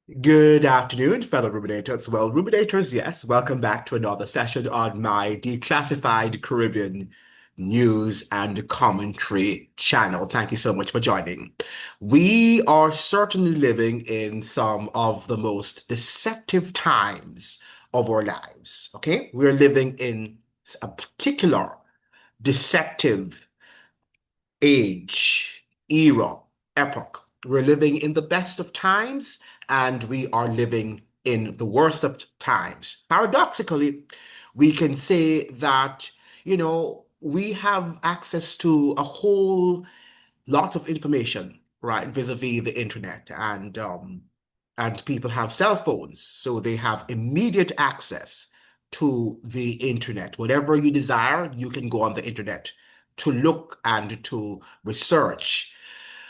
Good afternoon, fellow Ruminators. Well, Ruminators, yes, welcome back to another session on my declassified Caribbean news and commentary channel. Thank you so much for joining. We are certainly living in some of the most deceptive times of our lives, okay? We're living in a particular deceptive age, era, epoch. We're living in the best of times and we are living in the worst of times. Paradoxically, we can say that, we have access to a whole lot of information, right, vis-a-vis the internet, and people have cell phones, so they have immediate access to the internet. Whatever you desire, you can go on the internet to look and to research.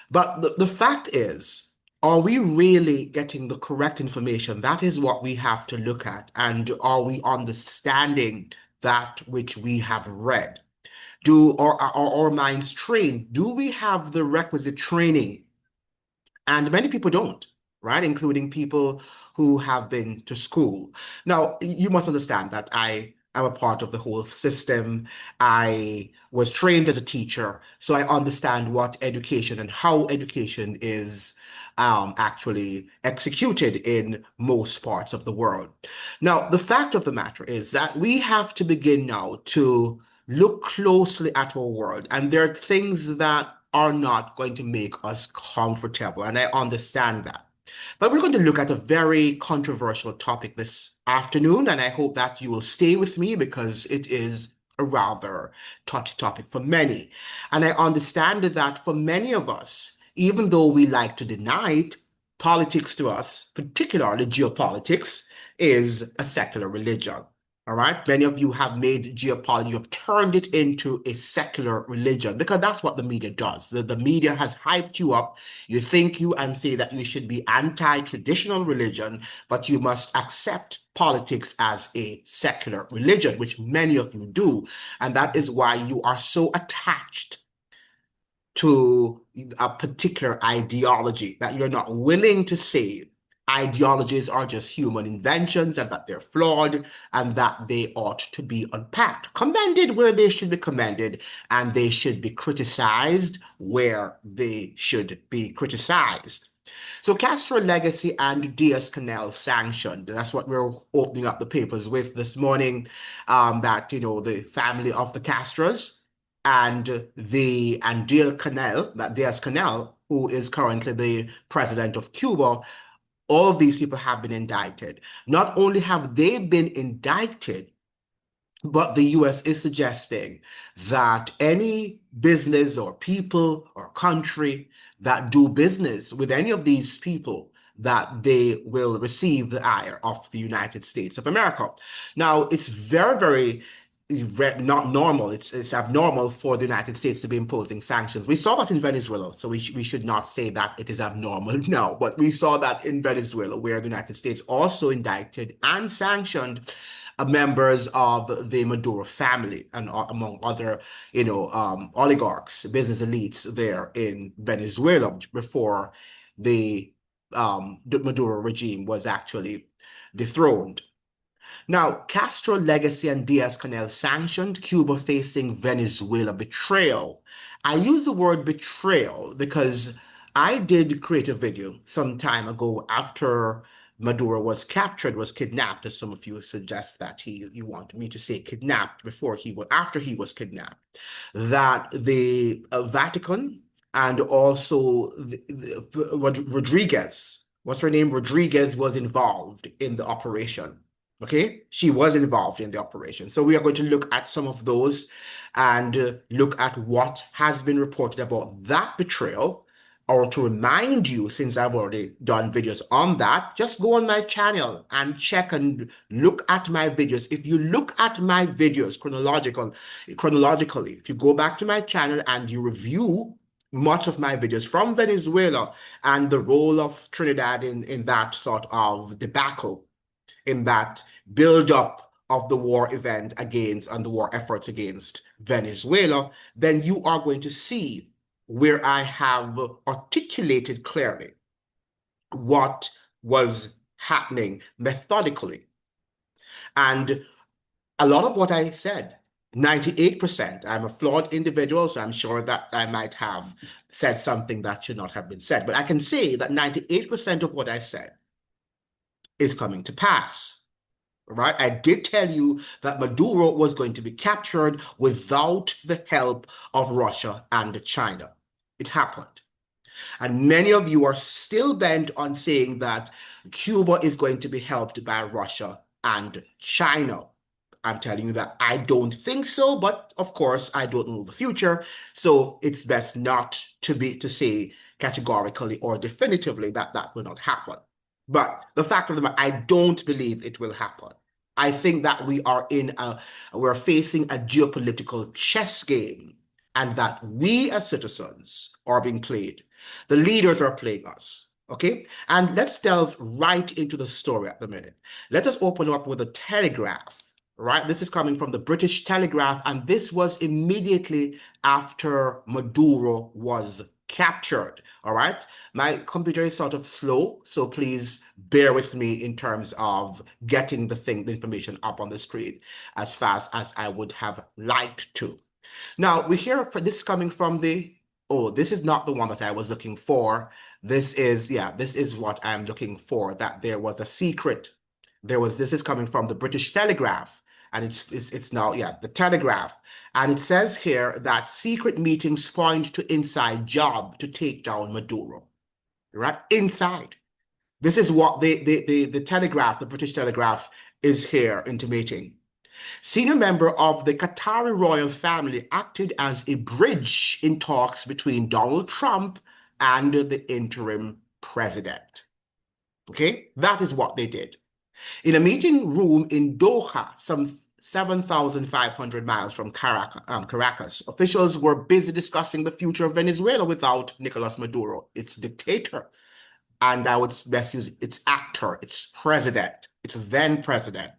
But the fact is, are we really getting the correct information? That is what we have to look at. And are we understanding that which we have read? Are our minds trained? Do we have the requisite training? And many people don't, right? Including people who have been to school. Now, you must understand that I am a part of the whole system. I was trained as a teacher, so I understand what education and how education is actually executed in most parts of the world. Now, the fact of the matter is that we have to begin now to look closely at our world, and there are things that are not going to make us comfortable, and I understand that. But we're going to look at a very controversial topic this afternoon, and I hope that you will stay with me because it is a rather touchy topic for many. And I understand that for many of us, even though we like to deny it, politics to us, particularly geopolitics, is a secular religion. All right. Many of you have made geopolitics, you have turned it into a secular religion because that's what the media does. The media has hyped you up. You think you and say that you should be anti-traditional religion, but you must accept politics as a secular religion, which many of you do. And that is why you are so attached to a particular ideology that you're not willing to say ideologies are just human inventions and that they're flawed and that they ought to be unpacked, commended where they should be commended, and they should be criticized where they should be criticized. So Castro legacy and Diaz-Canel sanctioned. That's what we're opening up the papers with this morning. That the family of the Castros and Diaz-Canel, who is currently the president of Cuba, all of these people have been indicted. Not only have they been indicted, but the US is suggesting that any business or people or country that do business with any of these people, that they will receive the ire of the United States of America. Now, it's very, very not normal. It's abnormal for the United States to be imposing sanctions. We saw that in Venezuela, so we should not say that it is abnormal now, but we saw that in Venezuela, where the United States also indicted and sanctioned members of the Maduro family and among other, oligarchs, business elites there in Venezuela before the Maduro regime was actually dethroned. Now, Castro legacy and Diaz-Canel sanctioned, Cuba facing Venezuela betrayal. I use the word betrayal because I did create a video some time ago after Maduro was captured, was kidnapped, as some of you suggest that you want me to say kidnapped before after he was kidnapped, that the Vatican and also Rodriguez, what's her name? Rodriguez was involved in the operation. Okay, she was involved in the operation. So we are going to look at some of those and look at what has been reported about that betrayal. Or to remind you, since I've already done videos on that, just go on my channel and check and look at my videos. If you look at my videos chronologically, if you go back to my channel and you review much of my videos from Venezuela and the role of Trinidad in that sort of debacle, in that build-up of the war event against and the war efforts against Venezuela, then you are going to see where I have articulated clearly what was happening methodically. And a lot of what I said, 98%, I'm a flawed individual, so I'm sure that I might have said something that should not have been said. But I can say that 98% of what I said is coming to pass. Right? I did tell you that Maduro was going to be captured without the help of Russia and China. It happened. And many of you are still bent on saying that Cuba is going to be helped by Russia and China. I'm telling you that I don't think so, but of course I don't know the future, so it's best not to say categorically or definitively that that will not happen. But the fact of the matter, I don't believe it will happen. I think that we're facing a geopolitical chess game, and that we as citizens are being played. The leaders are playing us. Okay? And let's delve right into the story at the minute. Let us open up with a telegraph, right? This is coming from the British Telegraph, and this was immediately after Maduro was captured. All right? My computer is sort of slow, so please bear with me in terms of getting the information up on the screen as fast as I would have liked to. Now, we hear this coming from oh, this is not the one that I was looking for. This is what I'm looking for, that there was a secret. This is coming from the British Telegraph, and it's now, yeah, the Telegraph. And it says here that secret meetings point to inside job to take down Maduro, right? Inside. This is what the Telegraph, the British Telegraph, is here intimating. Senior member of the Qatari royal family acted as a bridge in talks between Donald Trump and the interim president. Okay, that is what they did. In a meeting room in Doha, some 7,500 miles from Caracas, officials were busy discussing the future of Venezuela without Nicolas Maduro, its dictator, and I would best use its actor, its president, its then president.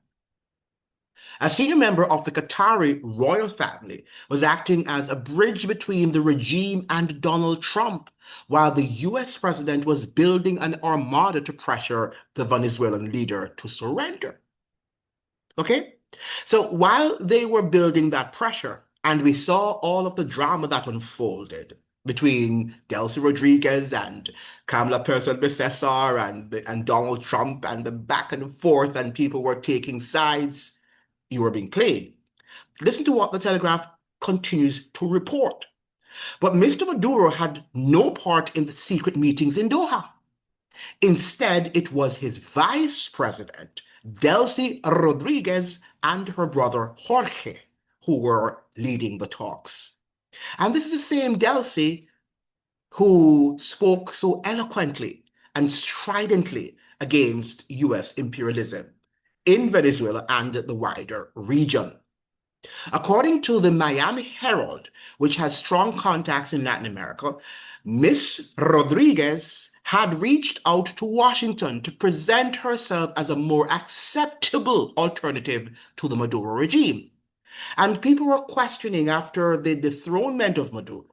A senior member of the Qatari royal family was acting as a bridge between the regime and Donald Trump, while the US president was building an armada to pressure the Venezuelan leader to surrender. Okay? So while they were building that pressure, and we saw all of the drama that unfolded between Delcy Rodriguez and Kamala Person-Becesar and Donald Trump, and the back and forth, and people were taking sides, you were being played. Listen to what the Telegraph continues to report. But Mr. Maduro had no part in the secret meetings in Doha. Instead, it was his vice president, Delcy Rodriguez, and her brother Jorge, who were leading the talks. And this is the same Delcy who spoke so eloquently and stridently against US imperialism in Venezuela and the wider region. According to the Miami Herald, which has strong contacts in Latin America, Miss Rodriguez had reached out to Washington to present herself as a more acceptable alternative to the Maduro regime. And people were questioning after the dethronement of Maduro.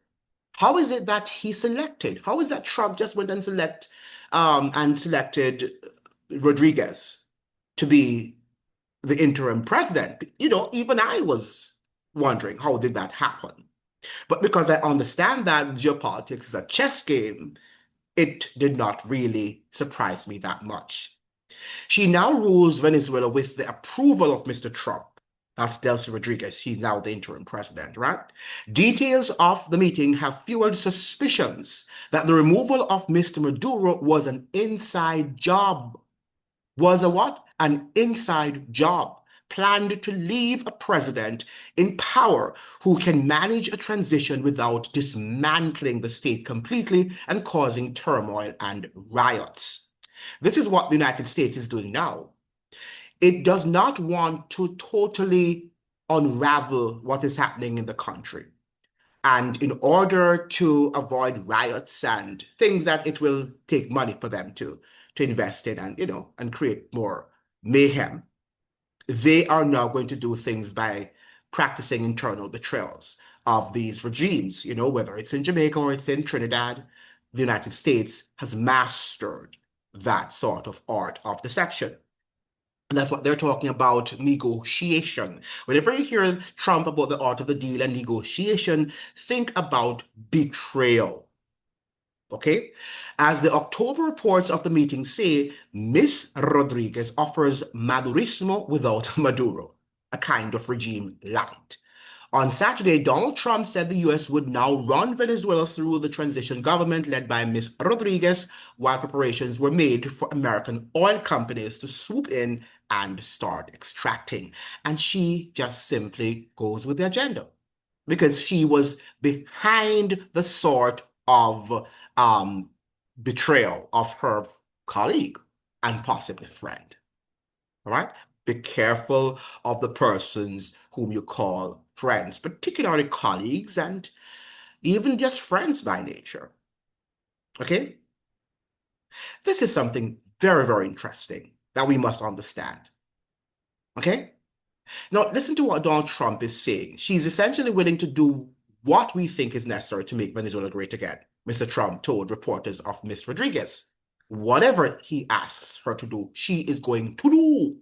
How is it that he selected? How is that Trump just went and selected Rodriguez to be the interim president? You know, even I was wondering, how did that happen? But because I understand that geopolitics is a chess game, it did not really surprise me that much. She now rules Venezuela with the approval of Mr. Trump. That's Delcy Rodriguez. She's now the interim president, right? Details of the meeting have fueled suspicions that the removal of Mr. Maduro was an inside job. Was a what? An inside job planned to leave a president in power who can manage a transition without dismantling the state completely and causing turmoil and riots. This is what the United States is doing now. It does not want to totally unravel what is happening in the country. And in order to avoid riots and things that it will take money for them to invest in and, and create more mayhem, they are now going to do things by practicing internal betrayals of these regimes, whether it's in Jamaica or it's in Trinidad. The United States has mastered that sort of art of deception. And that's what they're talking about, negotiation. Whenever you hear Trump about the art of the deal and negotiation, think about betrayal. Okay? As the October reports of the meeting say, Ms. Rodriguez offers Madurismo without Maduro, a kind of regime light. On Saturday, Donald Trump said the U.S. would now run Venezuela through the transition government led by Ms. Rodriguez, while preparations were made for American oil companies to swoop in and start extracting. And she just simply goes with the agenda because she was behind the sort of betrayal of her colleague and possibly friend. All right? Be careful of the persons whom you call friends, particularly colleagues and even just friends by nature. Okay? This is something very, very interesting that we must understand. Okay? Now, listen to what Donald Trump is saying. She's essentially willing to do what we think is necessary to make Venezuela great again, Mr. Trump told reporters of Ms. Rodriguez. Whatever he asks her to do, she is going to do.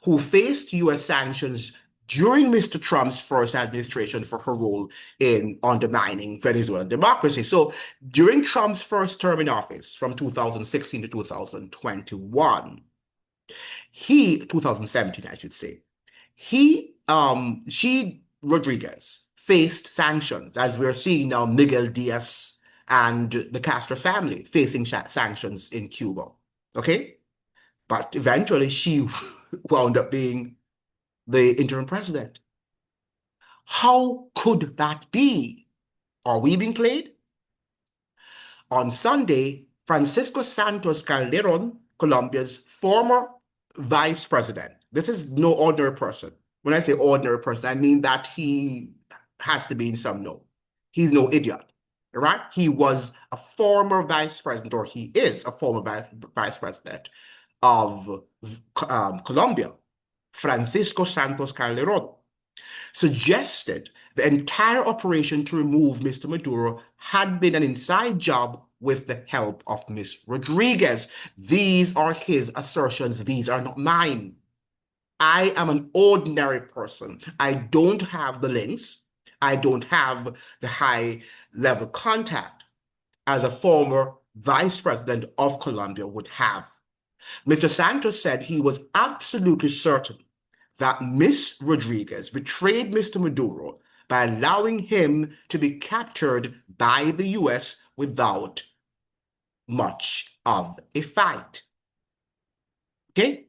Who faced U.S. sanctions during Mr. Trump's first administration for her role in undermining Venezuelan democracy. So during Trump's first term in office from 2016 to 2021, 2017, I should say, she, Rodriguez, faced sanctions, as we're seeing now Miguel Diaz and the Castro family facing sanctions in Cuba. Okay? But eventually she wound up being the interim president. How could that be? Are we being played? On Sunday, Francisco Santos Calderon, Colombia's former vice president, this is no ordinary person. When I say ordinary person, I mean that he has to be in some know. He's no idiot, right? He was a former vice president, or he is a former vice president of Colombia, Francisco Santos Calderon, suggested the entire operation to remove Mr. Maduro had been an inside job with the help of Ms. Rodriguez. These are his assertions. These are not mine. I am an ordinary person. I don't have the links. I don't have the high-level contact as a former vice president of Colombia would have. Mr. Santos said he was absolutely certain that Ms. Rodriguez betrayed Mr. Maduro by allowing him to be captured by the U.S. without much of a fight. Okay?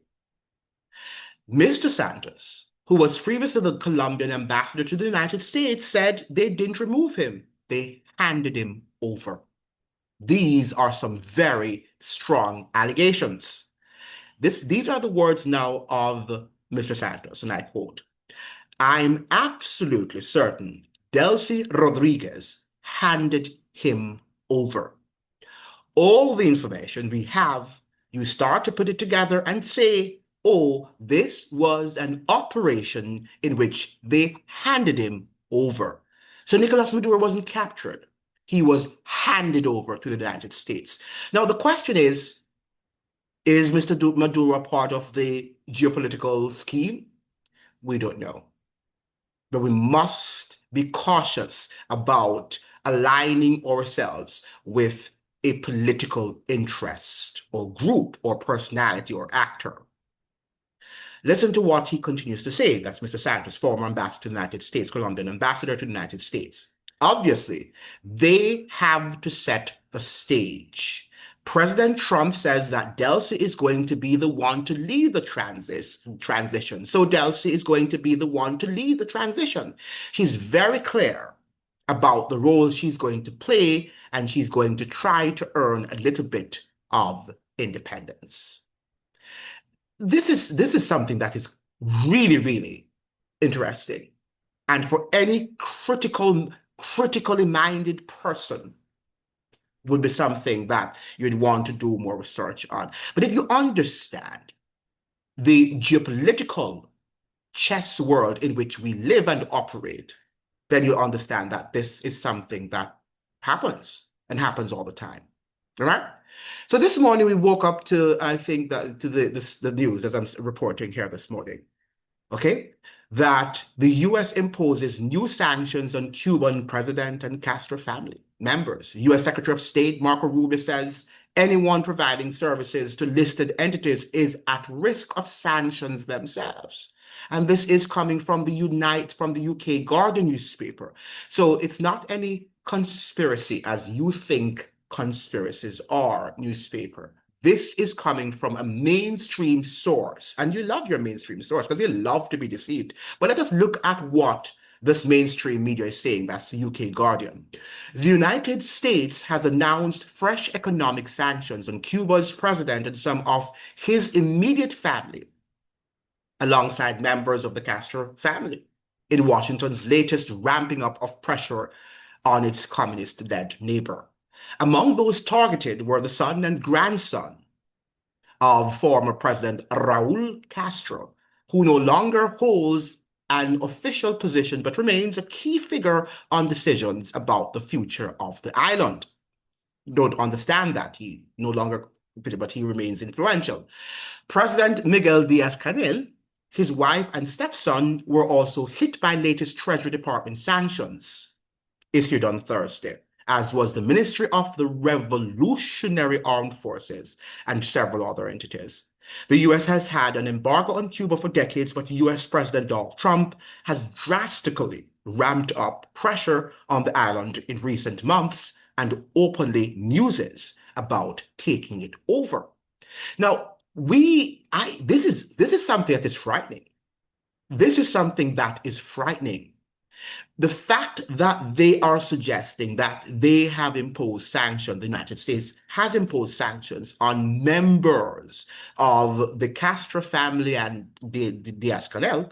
Mr. Santos, who was previously the Colombian ambassador to the United States, said they didn't remove him. They handed him over. These are some very strong allegations. These are the words now of Mr. Santos, and I quote, "I'm absolutely certain Delcy Rodriguez handed him over. All the information we have, you start to put it together and say, oh, this was an operation in which they handed him over." So Nicolas Maduro wasn't captured. He was handed over to the United States. Now, the question is Mr. Maduro a part of the geopolitical scheme? We don't know. But we must be cautious about aligning ourselves with a political interest or group or personality or actor. Listen to what he continues to say. That's Mr. Santos, former ambassador to the United States, Colombian ambassador to the United States. Obviously, they have to set the stage. President Trump says that Delcy is going to be the one to lead the transition. So Delcy is going to be the one to lead the transition. She's very clear about the role she's going to play, and she's going to try to earn a little bit of independence. This is something that is really, really interesting. And for any critically minded person would be something that you'd want to do more research on. But if you understand the geopolitical chess world in which we live and operate, then you understand that this is something that happens and happens all the time. All right? So this morning we woke up to, I think that to the news as I'm reporting here this morning, okay, that the US imposes new sanctions on Cuban president and Castro family members. US Secretary of State Marco Rubio says anyone providing services to listed entities is at risk of sanctions themselves. And this is coming from the UK Guardian newspaper. So it's not any conspiracy as you think conspiracies are, newspaper. This is coming from a mainstream source, and you love your mainstream source because you love to be deceived. But let us look at what this mainstream media is saying. That's the UK Guardian. The United States has announced fresh economic sanctions on Cuba's president and some of his immediate family, alongside members of the Castro family, in Washington's latest ramping up of pressure on its communist-led neighbor. Among those targeted were the son and grandson of former President Raul Castro, who no longer holds an official position but remains a key figure on decisions about the future of the island. Don't understand that he no longer, but he remains influential. President Miguel Díaz-Canel, his wife and stepson were also hit by latest Treasury Department sanctions issued on Thursday, as was the Ministry of the Revolutionary Armed Forces and several other entities. The US has had an embargo on Cuba for decades, but US President Donald Trump has drastically ramped up pressure on the island in recent months and openly muses about taking it over. Now, this is something that is frightening. This is something that is frightening. The fact that they are suggesting that they have imposed sanctions, the United States has imposed sanctions on members of the Castro family and the Diaz-Canel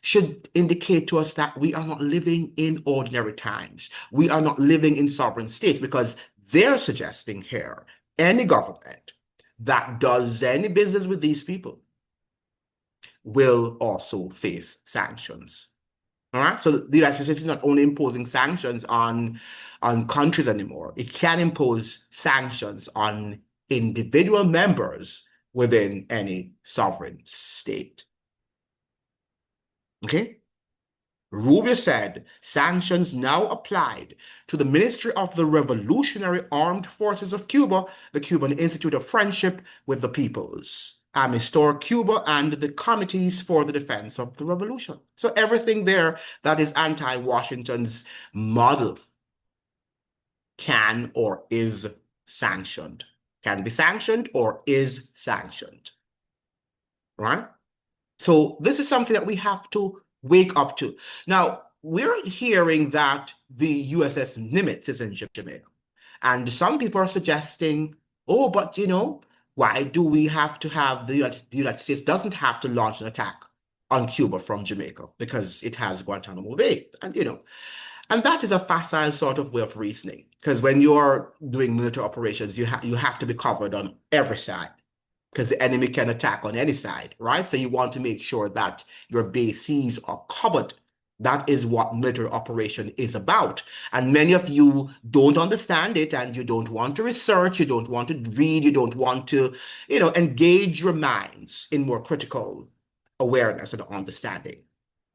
should indicate to us that we are not living in ordinary times. We are not living in sovereign states, because they're suggesting here any government that does any business with these people will also face sanctions. All right. So the United States is not only imposing sanctions on countries anymore, it can impose sanctions on individual members within any sovereign state. Okay. Rubio said sanctions now applied to the Ministry of the Revolutionary Armed Forces of Cuba, the Cuban Institute of Friendship with the Peoples, Amistor Cuba, and the Committees for the Defense of the Revolution. So everything there that is anti-Washington's model can or is sanctioned, can be sanctioned or is sanctioned, right? So this is something that we have to wake up to. Now, we're hearing that the USS Nimitz is in Jamaica. And some people are suggesting, oh, but why do we have to have the United States doesn't have to launch an attack on Cuba from Jamaica because it has Guantanamo Bay. And that is a facile sort of way of reasoning. Because when you are doing military operations, you have to be covered on every side, because the enemy can attack on any side, right? So you want to make sure that your bases are covered. That is what military operation is about. And many of you don't understand it, and you don't want to research, you don't want to read, you don't want to, engage your minds in more critical awareness and understanding.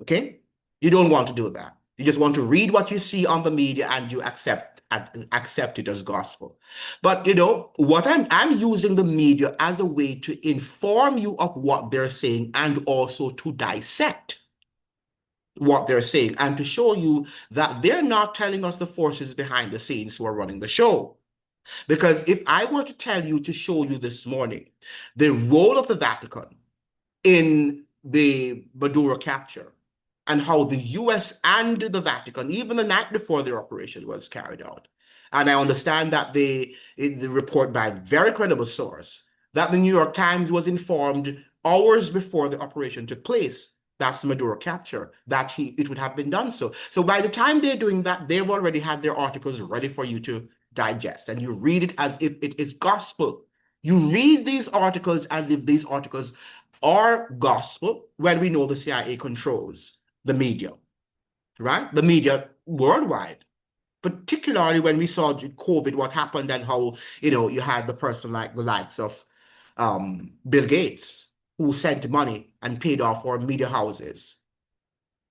Okay? You don't want to do that. You just want to read what you see on the media and you accept it as gospel. But what I'm using the media as a way to inform you of what they're saying and also to dissect what they're saying and to show you that they're not telling us the forces behind the scenes who are running the show. Because if I were to tell you, to show you this morning the role of the Vatican in the Maduro capture, and how the US and the Vatican, even the night before the operation was carried out, and I understand that the report by a very credible source, that the New York Times was informed hours before the operation took place, that's the Maduro capture, that it would have been done so. So by the time they're doing that, they've already had their articles ready for you to digest, and you read it as if it is gospel. You read these articles as if these articles are gospel, when we know the CIA controls the media, right? The media worldwide. particularly when we saw COVID, what happened and how, you had the person like the likes of Bill Gates, who sent money and paid off our media houses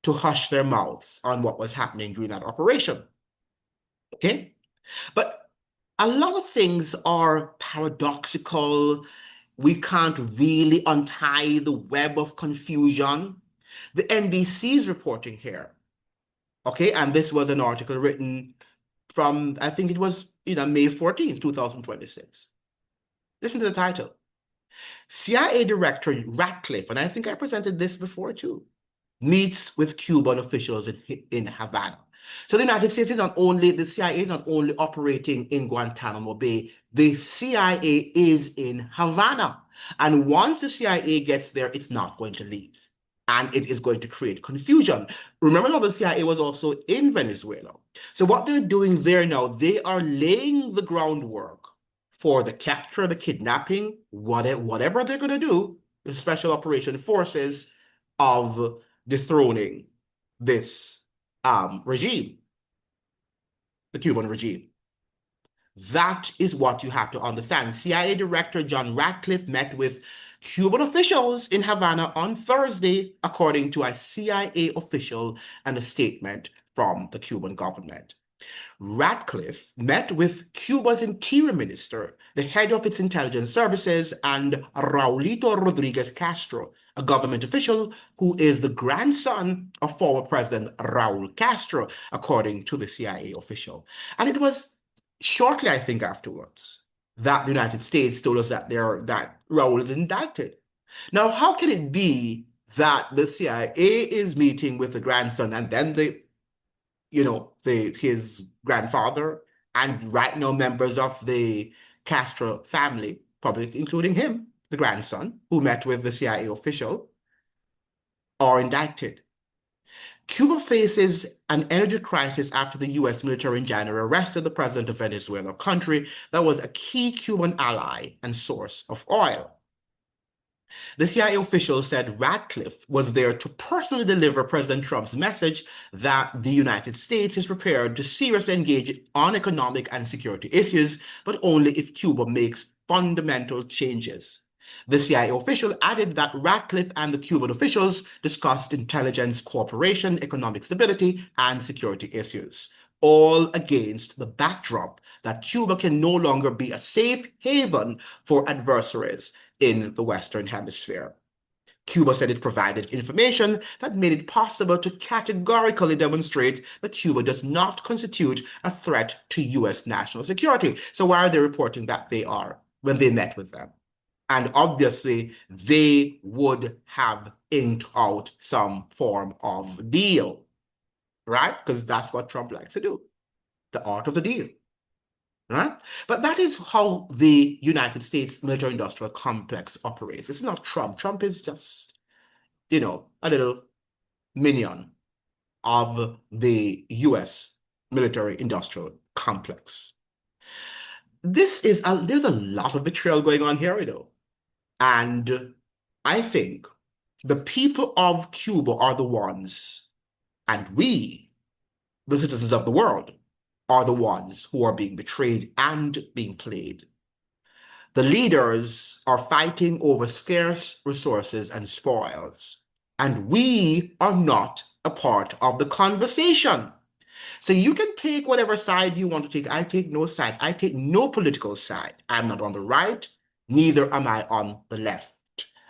to hush their mouths on what was happening during that operation. Okay? But a lot of things are paradoxical. We can't really untie the web of confusion. The NBC is reporting here. Okay, and this was an article written from, I think it was, May 14th, 2026. Listen to the title. CIA Director Ratcliffe, and I think I presented this before too, meets with Cuban officials in Havana. So the CIA is not only operating in Guantanamo Bay, the CIA is in Havana. And once the CIA gets there, it's not going to leave. And it is going to create confusion. Remember now the CIA was also in Venezuela. So what they're doing there now, they are laying the groundwork for the capture, the kidnapping, whatever they're going to do, the special operation forces of dethroning this regime, the Cuban regime. That is what you have to understand. CIA Director John Ratcliffe met with Cuban officials in Havana on Thursday, according to a CIA official and a statement from the Cuban government. Ratcliffe met with Cuba's interior minister, the head of its intelligence services, and Raulito Rodriguez Castro, a government official who is the grandson of former President Raul Castro, according to the CIA official. And it was shortly, I think, afterwards, that the United States told us that Raul is indicted. Now, how can it be that the CIA is meeting with the grandson and then his grandfather, and right now members of the Castro family, probably including him, the grandson, who met with the CIA official, are indicted? Cuba faces an energy crisis after the U.S. military in January arrested the president of Venezuela, a country that was a key Cuban ally and source of oil. The CIA official said Ratcliffe was there to personally deliver President Trump's message that the United States is prepared to seriously engage on economic and security issues, but only if Cuba makes fundamental changes. The CIA official added that Ratcliffe and the Cuban officials discussed intelligence cooperation, economic stability, and security issues, all against the backdrop that Cuba can no longer be a safe haven for adversaries in the Western Hemisphere. Cuba said it provided information that made it possible to categorically demonstrate that Cuba does not constitute a threat to U.S. national security. So why are they reporting that they are when they met with them? And obviously, they would have inked out some form of deal, right? Because that's what Trump likes to do, the art of the deal. Right? But that is how the United States military-industrial complex operates. It's not Trump. Trump is just, a little minion of the U.S. military-industrial complex. There's a lot of betrayal going on here, and I think the people of Cuba are the ones, and we, the citizens of the world, are the ones who are being betrayed and being played. The leaders are fighting over scarce resources and spoils, and we are not a part of the conversation. So you can take whatever side you want to take. I take no sides. I take no political side. I'm not on the right, neither am I on the left.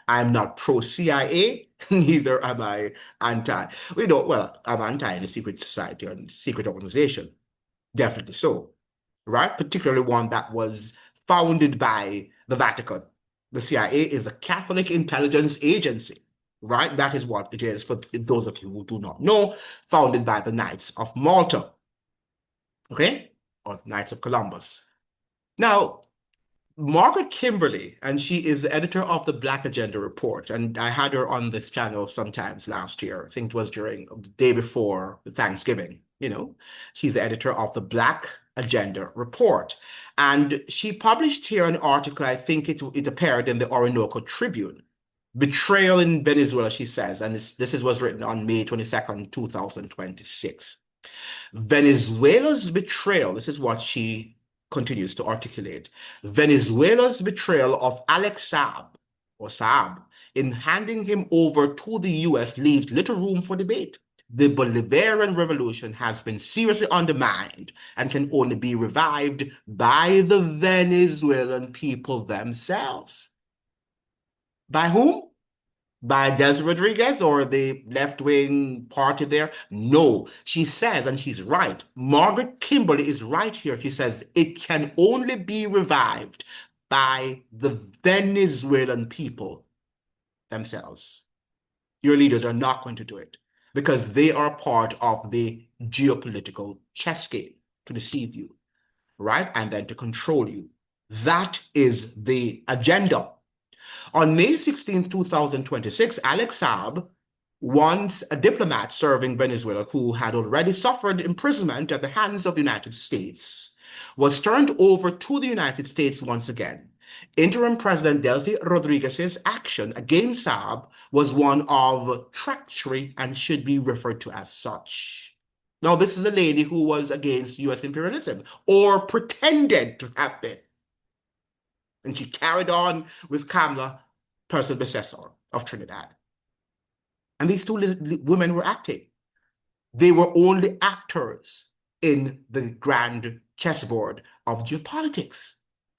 I'm not pro-CIA, neither am I anti. I'm anti the secret society or secret organization. Definitely so, right? Particularly one that was founded by the Vatican. The CIA is a Catholic intelligence agency, right? That is what it is, for those of you who do not know, founded by the Knights of Malta, okay? Or Knights of Columbus. Now, Margaret Kimberly, and she is the editor of the Black Agenda Report, and I had her on this channel sometimes last year. I think it was during the day before Thanksgiving. She's the editor of the Black Agenda Report, and she published here an article. I think it appeared in the Orinoco Tribune. Betrayal in Venezuela, she says, and this was written on May 22nd, 2026. Venezuela's betrayal, this is what she continues to articulate. Venezuela's betrayal of Alex Saab, or Saab, in handing him over to the US leaves little room for debate. The Bolivarian revolution has been seriously undermined and can only be revived by the Venezuelan people themselves. By whom? By Delcy Rodriguez or the left-wing party there? No, she says, and she's right. Margaret Kimberley is right here. She says it can only be revived by the Venezuelan people themselves. Your leaders are not going to do it because they are part of the geopolitical chess game to deceive you, right? And then to control you. That is the agenda. On May 16, 2026, Alex Saab, once a diplomat serving Venezuela who had already suffered imprisonment at the hands of the United States, was turned over to the United States once again. Interim President Delcy Rodriguez's action against Saab was one of treachery and should be referred to as such. Now, this is a lady who was against US imperialism, or pretended to have been. And she carried on with Kamala, person Besessor of Trinidad. And these two women were acting. They were only actors in the grand chessboard of geopolitics.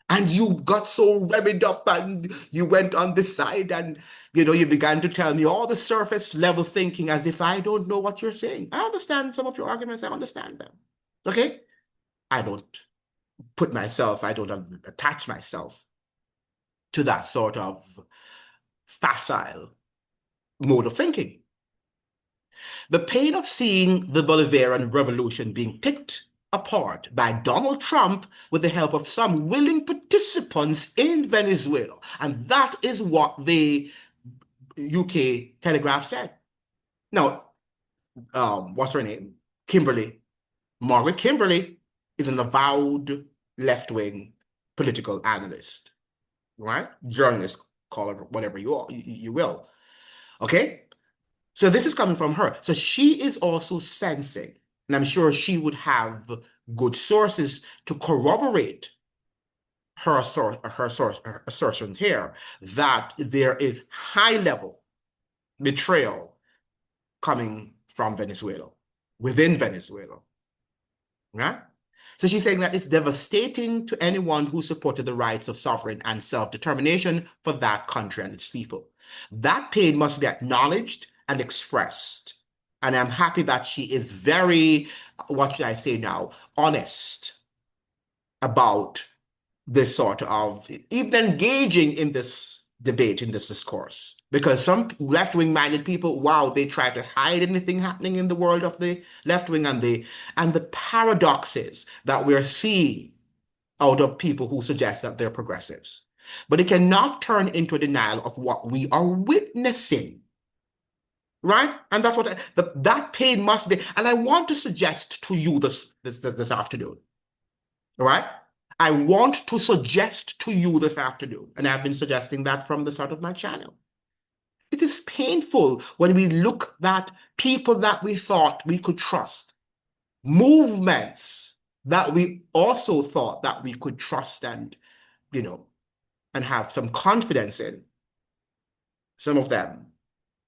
And you got so revved up and you went on this side and, you began to tell me all the surface level thinking as if I don't know what you're saying. I understand some of your arguments. I understand them. Okay? I don't I don't attach myself to that sort of facile mode of thinking. The pain of seeing the Bolivarian Revolution being picked apart by Donald Trump with the help of some willing participants in Venezuela. And that is what the UK Telegraph said. Now, what's her name? Margaret Kimberley is an avowed left-wing political analyst, right? Journalist, call it whatever you will. Okay? So this is coming from her. So she is also sensing, and I'm sure she would have good sources to corroborate her assertion here that there is high-level betrayal coming from Venezuela, within Venezuela, right? So she's saying that it's devastating to anyone who supported the rights of sovereign and self-determination for that country and its people. That pain must be acknowledged and expressed. And I'm happy that she is very, what should I say now, honest about this sort of, even engaging in this debate, in this discourse. Because some left-wing minded people, wow, they try to hide anything happening in the world of the left-wing and the paradoxes that we're seeing out of people who suggest that they're progressives. But it cannot turn into a denial of what we are witnessing. Right? And that's what that pain must be. And I want to suggest to you this afternoon. All right? I want to suggest to you this afternoon, and I've been suggesting that from the start of my channel. It is painful when we look at people that we thought we could trust, movements that we also thought that we could trust and, and have some confidence in. Some of them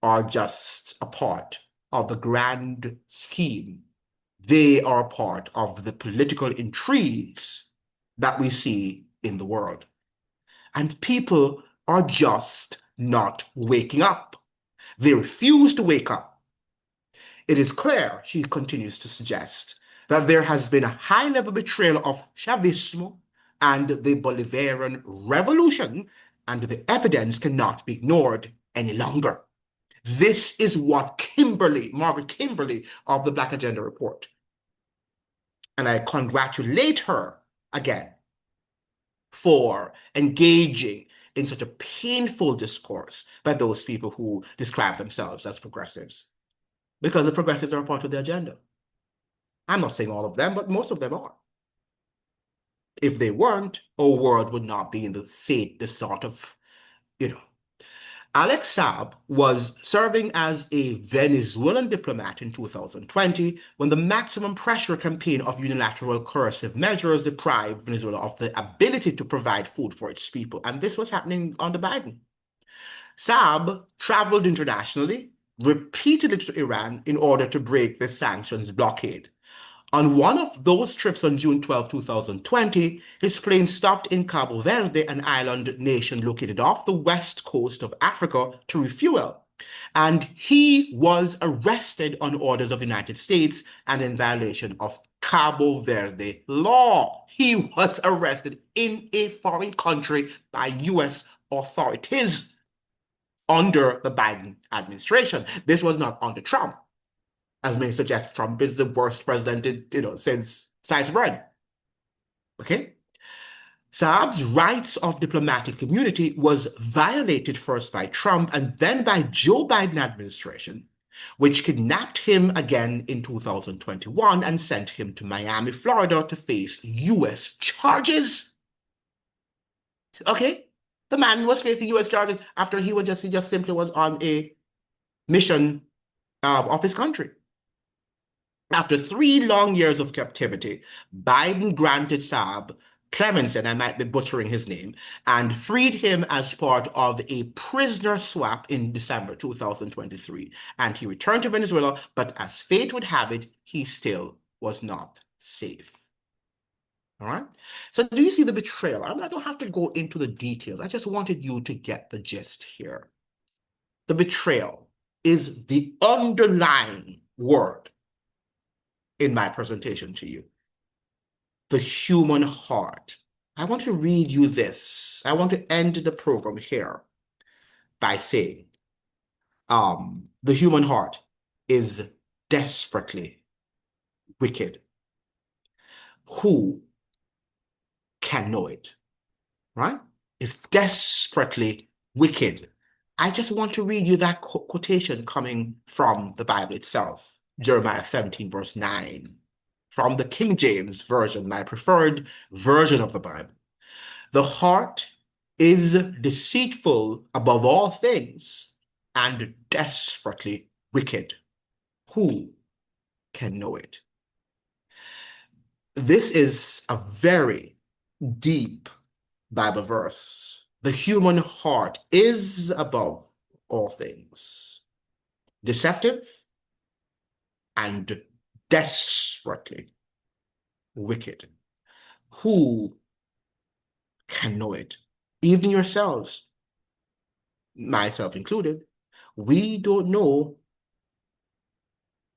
are just a part of the grand scheme. They are a part of the political intrigues that we see in the world. And people are just not waking up. They refuse to wake up. It is clear, she continues to suggest, that there has been a high-level betrayal of Chavismo and the Bolivarian Revolution, and the evidence cannot be ignored any longer. This is what Margaret Kimberley of the Black Agenda report. And I congratulate her again for engaging in such a painful discourse by those people who describe themselves as progressives. Because the progressives are a part of the agenda. I'm not saying all of them, but most of them are. If they weren't, our world would not be in the state, this sort of, Alex Saab was serving as a Venezuelan diplomat in 2020 when the maximum pressure campaign of unilateral coercive measures deprived Venezuela of the ability to provide food for its people. And this was happening under Biden. Saab traveled internationally, repeatedly to Iran in order to break the sanctions blockade. On one of those trips on June 12, 2020, his plane stopped in Cabo Verde, an island nation located off the west coast of Africa, to refuel. And he was arrested on orders of the United States and in violation of Cabo Verde law. He was arrested in a foreign country by US authorities under the Biden administration. This was not under Trump. As many suggest, Trump is the worst president, since sliced bread. Okay? Saab's rights of diplomatic immunity was violated first by Trump and then by Joe Biden administration, which kidnapped him again in 2021 and sent him to Miami, Florida to face US charges. Okay? The man was facing US charges after he just simply was on a mission of his country. After 3 long years of captivity, Biden granted Saab clemency, and I might be butchering his name, and freed him as part of a prisoner swap in December 2023. And he returned to Venezuela, but as fate would have it, he still was not safe. All right? So do you see the betrayal? I don't have to go into the details. I just wanted you to get the gist here. The betrayal is the underlying word in my presentation to you. The human heart. I want to read you this. I want to end the program here by saying, the human heart is desperately wicked. Who can know it? Right? It's desperately wicked. I just want to read you that quotation coming from the Bible itself. Jeremiah 17, verse 9, from the King James Version, my preferred version of the Bible. The heart is deceitful above all things and desperately wicked. Who can know it? This is a very deep Bible verse. The human heart is above all things deceptive and desperately wicked. Who can know it? Even yourselves, myself included, we don't know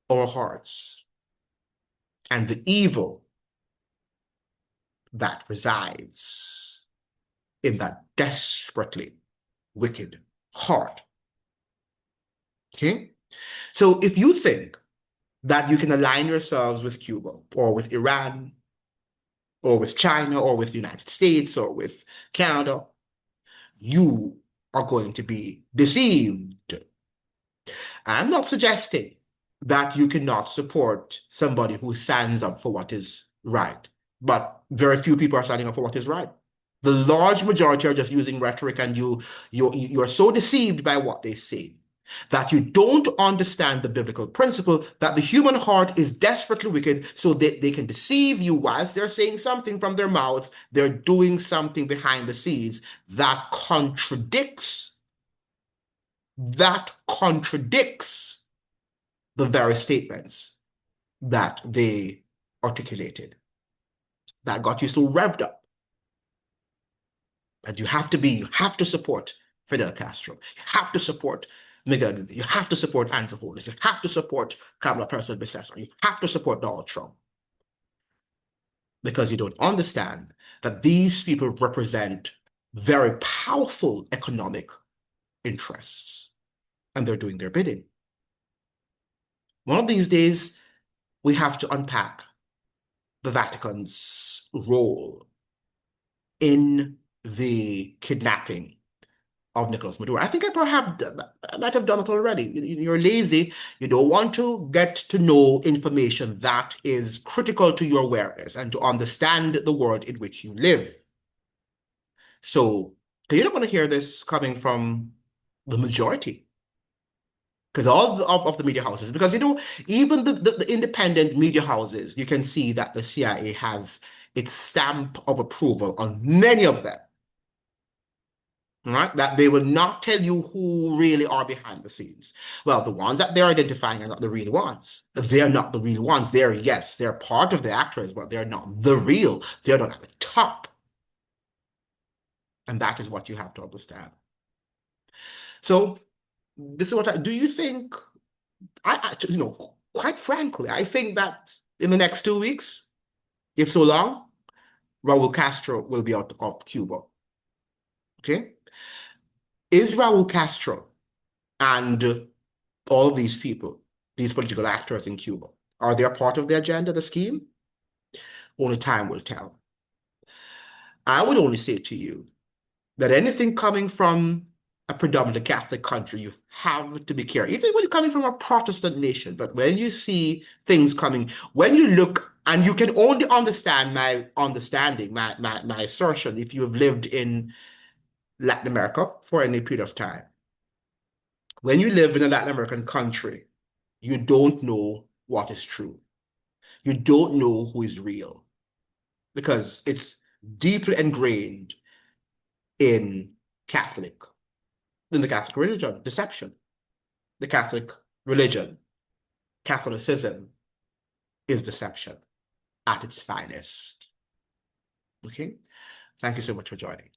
our hearts and the evil that resides in that desperately wicked heart. Okay? So if you think that you can align yourselves with Cuba or with Iran or with China or with the United States or with Canada, you are going to be deceived. I'm not suggesting that you cannot support somebody who stands up for what is right, but very few people are standing up for what is right. The large majority are just using rhetoric, and you're so deceived by what they say that you don't understand the biblical principle that the human heart is desperately wicked, so that they can deceive you whilst they're saying something from their mouths. They're doing something behind the scenes that contradicts the very statements that they articulated, that got you so revved up. And you have to support Fidel Castro. You have to support Miguel Díaz. You have to support Andrew Holness. You have to support Kamala Harris-Bessesser. You have to support Donald Trump. Because you don't understand that these people represent very powerful economic interests, and they're doing their bidding. One of these days, we have to unpack the Vatican's role in the kidnapping of Nicolas Maduro. I think I might have done it already. You're lazy. You don't want to get to know information that is critical to your awareness and to understand the world in which you live. So you're not going to hear this coming from The majority. Because all of the media houses, because even the independent media houses, you can see that the CIA has its stamp of approval on many of them, right? That they will not tell you who really are behind the scenes. Well, the ones that they're identifying are not the real ones. They're not the real ones. They're, yes, they're part of the actors, but they're not the real. They're not at the top. And that is what you have to understand. So this is what do you think? Quite frankly, I think that in the next 2 weeks, if so long, Raul Castro will be out of Cuba. Okay? Is Raul Castro and all of these people, these political actors in Cuba, are they a part of the agenda, the scheme? Only time will tell. I would only say to you that anything coming from a predominantly Catholic country, you have to be careful. Even when you're coming from a Protestant nation, but when you see things coming, when you look, and you can only understand my understanding, my assertion, if you have lived in Latin America for any period of time. When you live in a Latin American country, you don't know what is true. You don't know who is real because it's deeply ingrained in Catholic, in the Catholic religion, deception. The Catholic religion, Catholicism, is deception at its finest. Okay? Thank you so much for joining.